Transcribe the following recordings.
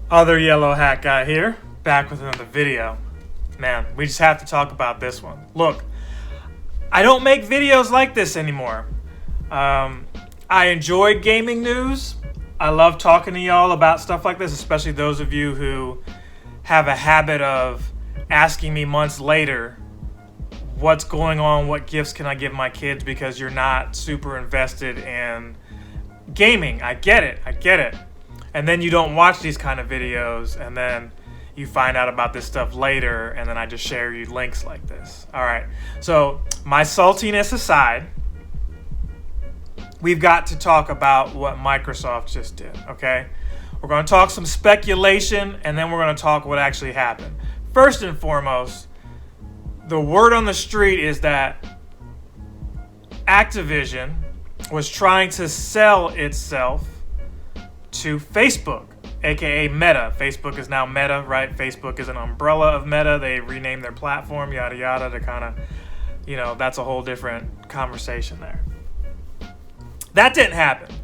Other yellow hat guy here, back with another video. Man, we just have to talk about this one. Look, I don't make videos like this anymore. I enjoy gaming news. I love talking to y'all about stuff like this, especially those of you who have a habit of asking me months later what's going on, what gifts can I give my kids because you're not super invested in gaming. I get it. And then you don't watch these kind of videos, and then you find out about this stuff later, and then I just share you links like this. All right, so my saltiness aside, we've got to talk about what Microsoft just did, okay? We're going to talk some speculation, and then we're going to talk what actually happened. First and foremost, the word on the street is that Activision was trying to sell itself to Facebook, aka Meta. Facebook is now Meta, right? Facebook is an umbrella of Meta. They renamed their platform, yada yada, to kind of, that's a whole different conversation there. That didn't happen.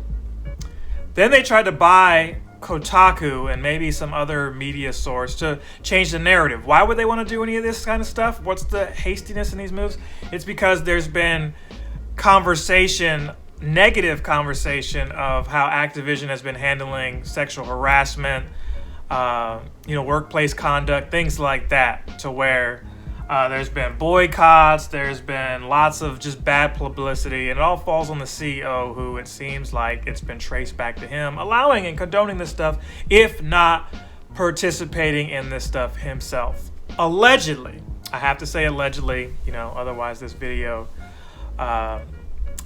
Then they tried to buy Kotaku and maybe some other media source to change the narrative. Why would they want to do any of this kind of stuff? What's the hastiness in these moves? It's because there's been negative conversation of how Activision has been handling sexual harassment, workplace conduct, things like that, to where there's been boycotts, there's been lots of just bad publicity, and it all falls on the CEO, who it seems like it's been traced back to him, allowing and condoning this stuff, if not participating in this stuff himself. Allegedly. I have to say allegedly, otherwise this video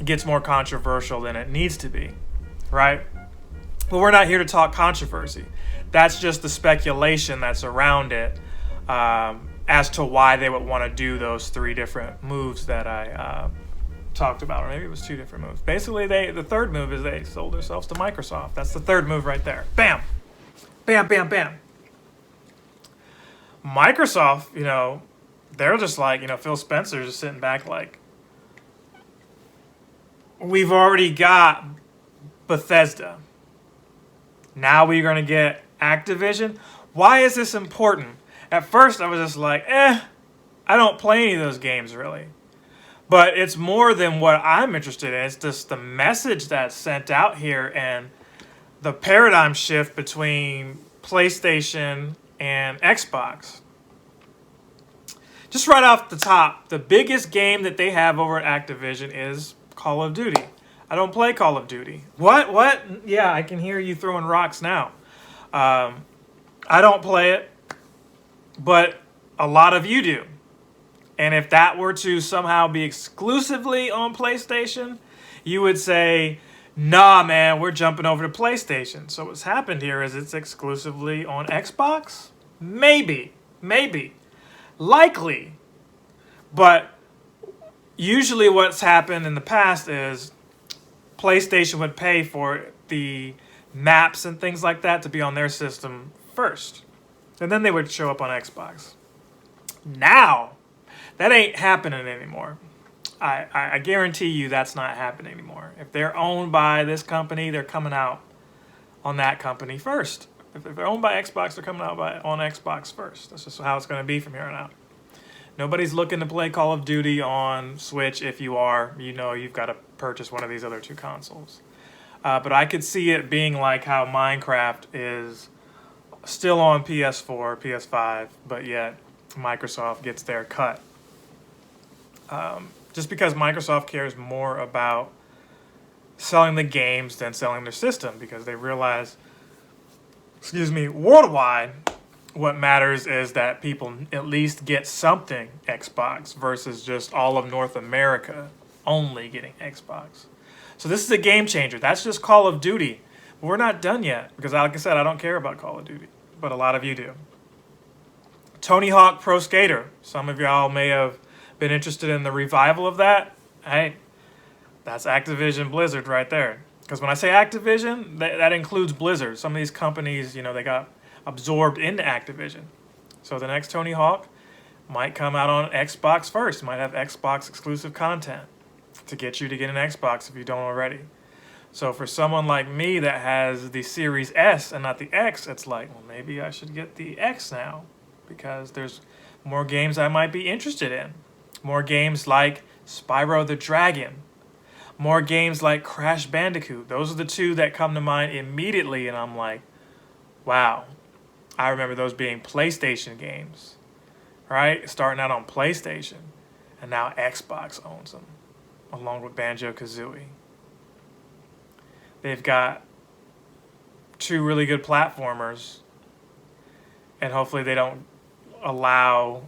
gets more controversial than it needs to be, right? But we're not here to talk controversy. That's just the speculation that's around it, as to why they would want to do those three different moves that I talked about, or maybe it was two different moves. Basically, the third move is they sold themselves to Microsoft. That's the third move right there. Bam, bam, bam, bam. Microsoft, they're just like, Phil Spencer's just sitting back like, we've already got Bethesda. Now we're going to get Activision. Why is this important? At first, I was just like, I don't play any of those games, really. But it's more than what I'm interested in. It's just the message that's sent out here and the paradigm shift between PlayStation and Xbox. Just right off the top, the biggest game that they have over at Activision is Call of Duty. I don't play Call of Duty. What? Yeah, I can hear you throwing rocks now. I don't play it, but a lot of you do. And if that were to somehow be exclusively on PlayStation, you would say, nah, man, we're jumping over to PlayStation. So what's happened here is it's exclusively on Xbox? Maybe. Likely. But usually what's happened in the past is PlayStation would pay for the maps and things like that to be on their system first. And then they would show up on Xbox. Now, that ain't happening anymore. I guarantee you that's not happening anymore. If they're owned by this company, they're coming out on that company first. If they're owned by Xbox, they're coming out on Xbox first. That's just how it's going to be from here on out. Nobody's looking to play Call of Duty on Switch. If you are, you've got to purchase one of these other two consoles. But I could see it being like how Minecraft is still on PS4, PS5, but yet Microsoft gets their cut. Just because Microsoft cares more about selling the games than selling their system, because they realize, worldwide, what matters is that people at least get something Xbox versus just all of North America only getting Xbox. So this is a game changer. That's just Call of Duty. But we're not done yet, because like I said, I don't care about Call of Duty, but a lot of you do. Tony Hawk Pro Skater. Some of y'all may have been interested in the revival of that. Hey, that's Activision Blizzard right there. Because when I say Activision, that includes Blizzard. Some of these companies, they got absorbed into Activision. So the next Tony Hawk might come out on Xbox first. Might have Xbox exclusive content to get you to get an Xbox if you don't already. So for someone like me that has the Series S and not the X, it's like, well, maybe I should get the X now because there's more games I might be interested in. More games like Spyro the Dragon. More games like Crash Bandicoot. Those are the two that come to mind immediately, and I'm like, wow. I remember those being PlayStation games, right? Starting out on PlayStation, and now Xbox owns them, along with Banjo-Kazooie. They've got two really good platformers, and hopefully they don't allow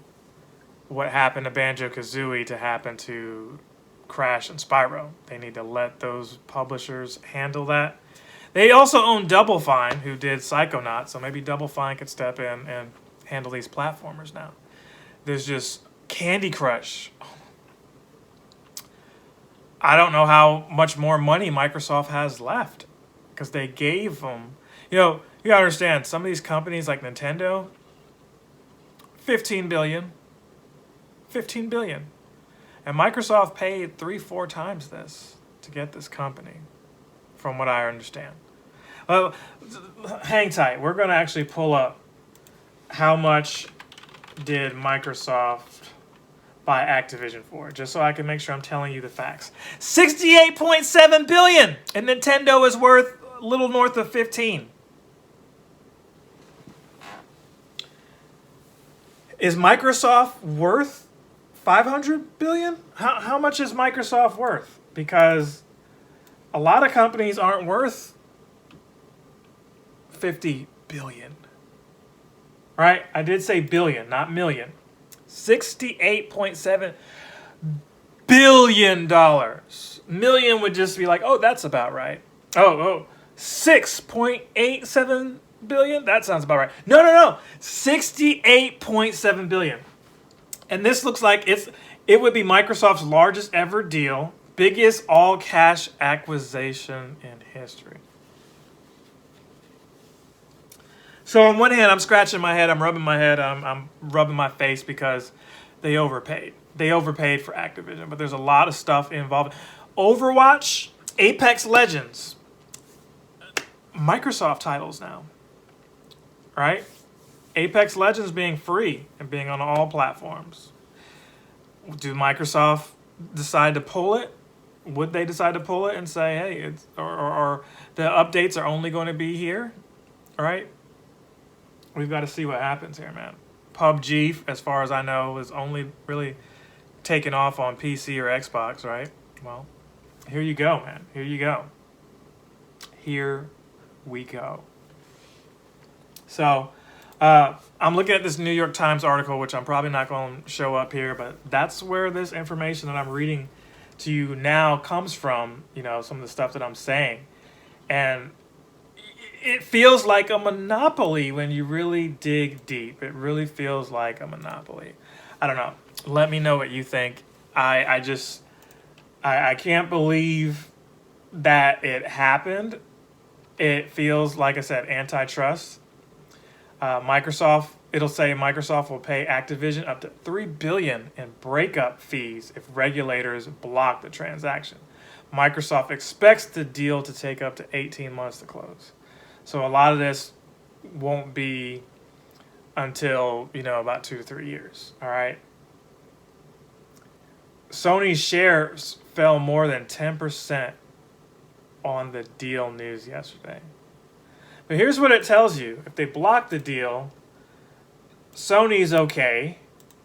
what happened to Banjo-Kazooie to happen to Crash and Spyro. They need to let those publishers handle that. They also own Double Fine, who did Psychonauts, so maybe Double Fine could step in and handle these platformers now. There's just Candy Crush. I don't know how much more money Microsoft has left because they gave them, you gotta understand, some of these companies like Nintendo, $15 billion. And Microsoft paid 3-4 times this to get this company, from what I understand. Well, hang tight. We're going to actually pull up how much did Microsoft buy Activision for, just so I can make sure I'm telling you the facts. $68.7 billion, and Nintendo is worth a little north of 15. Is Microsoft worth 500 billion? How much is Microsoft worth? Because a lot of companies aren't worth 50 billion. Right? I did say billion, not million. $68.7 billion. Million would just be like, oh, that's about right. Oh, 6.87 billion? That sounds about right. No. 68.7 billion. And this looks like it would be Microsoft's largest ever deal, biggest all-cash acquisition in history. So on one hand, I'm scratching my head, I'm rubbing my head, I'm rubbing my face because they overpaid. They overpaid for Activision, but there's a lot of stuff involved. Overwatch, Apex Legends, Microsoft titles now, right? Apex Legends being free and being on all platforms. Do Microsoft decide to pull it? Would they decide to pull it and say, hey, or the updates are only going to be here, all right? We've got to see what happens here, man. PUBG, as far as I know, is only really taken off on PC or Xbox, right? Well, here you go, man. Here you go. Here we go. So, I'm looking at this New York Times article, which I'm probably not going to show up here, but that's where this information that I'm reading to you now comes from, some of the stuff that I'm saying. And it feels like a monopoly when you really dig deep. It really feels like a monopoly. I don't know. Let me know what you think. I can't believe that it happened. It feels, like I said, antitrust. Microsoft, it'll say Microsoft will pay Activision up to $3 billion in breakup fees if regulators block the transaction. Microsoft expects the deal to take up to 18 months to close. So a lot of this won't be until, about 2 to 3 years. All right. Sony's shares fell more than 10% on the deal news yesterday. But here's what it tells you. If they block the deal, Sony's okay.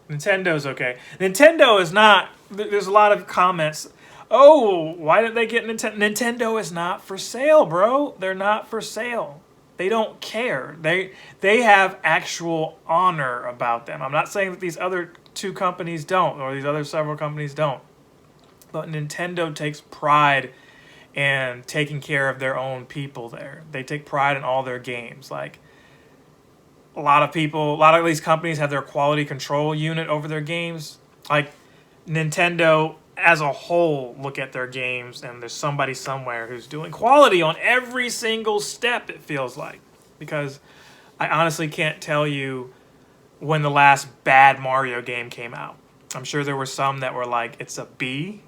Nintendo's okay. Nintendo is not. There's a lot of comments. Oh, why did they get Nintendo? Nintendo is not for sale, bro. They're not for sale. They don't care. They have actual honor about them. I'm not saying that these other two companies don't, or these other several companies don't. But Nintendo takes pride and taking care of their own people there. They take pride in all their games. Like, a lot of these companies have their quality control unit over their games. Like, Nintendo as a whole look at their games and there's somebody somewhere who's doing quality on every single step, it feels like. Because I honestly can't tell you when the last bad Mario game came out. I'm sure there were some that were like, it's a B.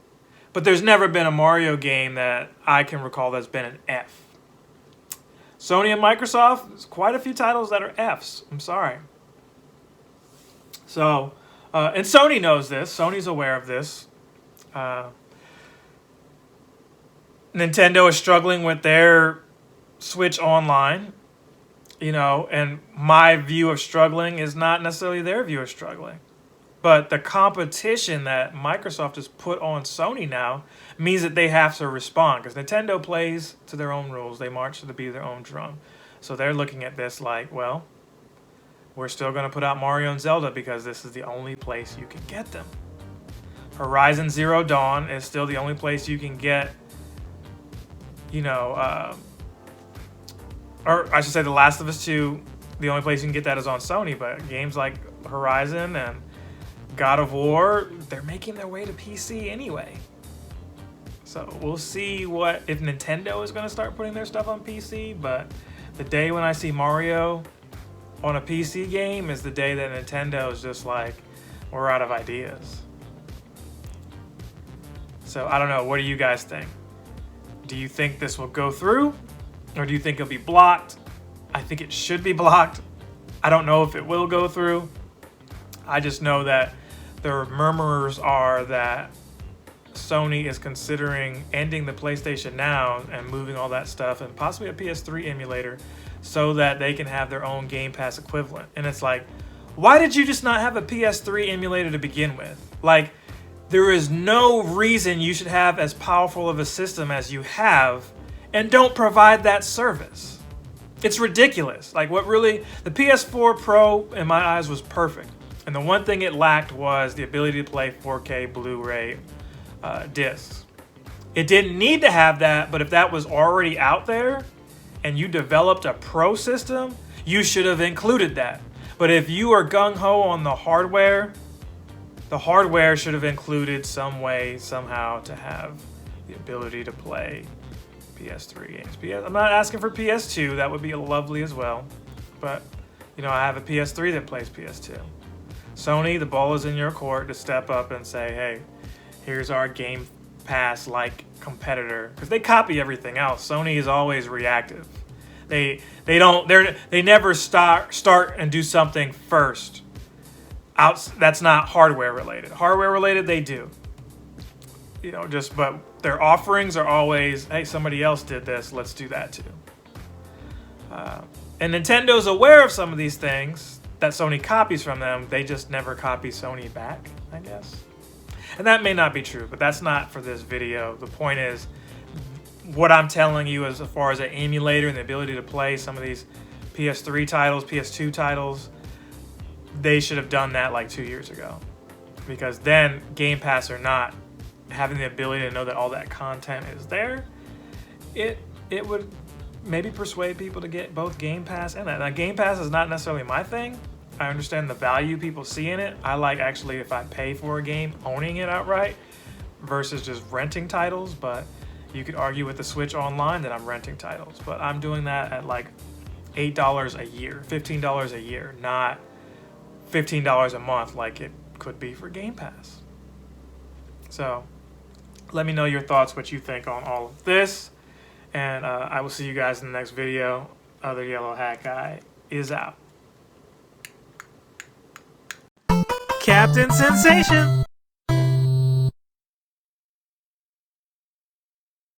But there's never been a Mario game that I can recall that's been an F. Sony and Microsoft, there's quite a few titles that are Fs. I'm sorry. So, and Sony knows this. Sony's aware of this. Nintendo is struggling with their Switch Online, you know, and my view of struggling is not necessarily their view of struggling. But the competition that Microsoft has put on Sony now means that they have to respond, because Nintendo plays to their own rules. They march to the beat of their own drum. So they're looking at this like, well, we're still going to put out Mario and Zelda because this is the only place you can get them. Horizon Zero Dawn is still the only place you can get, you know, or I should say The Last of Us 2, the only place you can get that is on Sony. But games like Horizon and God of War, they're making their way to PC anyway. So we'll see what if Nintendo is going to start putting their stuff on PC. But the day when I see Mario on a PC game is the day that Nintendo is just like, we're out of ideas. So I don't know. What do you guys think? Do you think this will go through? Or do you think it'll be blocked? I think it should be blocked. I don't know if it will go through. I just know that the murmurs are that Sony is considering ending the PlayStation Now and moving all that stuff and possibly a PS3 emulator so that they can have their own Game Pass equivalent. And it's like, why did you just not have a PS3 emulator to begin with? Like, there is no reason you should have as powerful of a system as you have and don't provide that service. It's ridiculous. Like, what really, the PS4 Pro in my eyes was perfect. And the one thing it lacked was the ability to play 4K Blu-ray discs. It didn't need to have that, but if that was already out there and you developed a Pro system, you should have included that. But if you are gung-ho on the hardware should have included some way, somehow, to have the ability to play PS3 games. I'm not asking for PS2. That would be lovely as well. But, you know, I have a PS3 that plays PS2. Sony, the ball is in your court to step up and say, hey, here's our Game Pass-like competitor. Because they copy everything else. Sony is always reactive. They never start and do something first. That's not hardware related. Hardware related, they do. You know, but their offerings are always, hey, somebody else did this, let's do that too. And Nintendo's aware of some of these things that Sony copies from them. They just never copy Sony back, I guess. And that may not be true, but that's not for this video. The point is, what I'm telling you as far as an emulator and the ability to play some of these PS3 titles, PS2 titles, they should have done that like 2 years ago. Because then, Game Pass or not, having the ability to know that all that content is there, it would maybe persuade people to get both Game Pass and that. Now, Game Pass is not necessarily my thing. I understand the value people see in it. I like, actually, if I pay for a game, owning it outright versus just renting titles. But you could argue with the Switch Online that I'm renting titles. But I'm doing that at like $8 a year, $15 a year, not $15 a month like it could be for Game Pass. So let me know your thoughts, what you think on all of this. And I will see you guys in the next video. Other Yellow Hat Guy is out. Captain Sensation.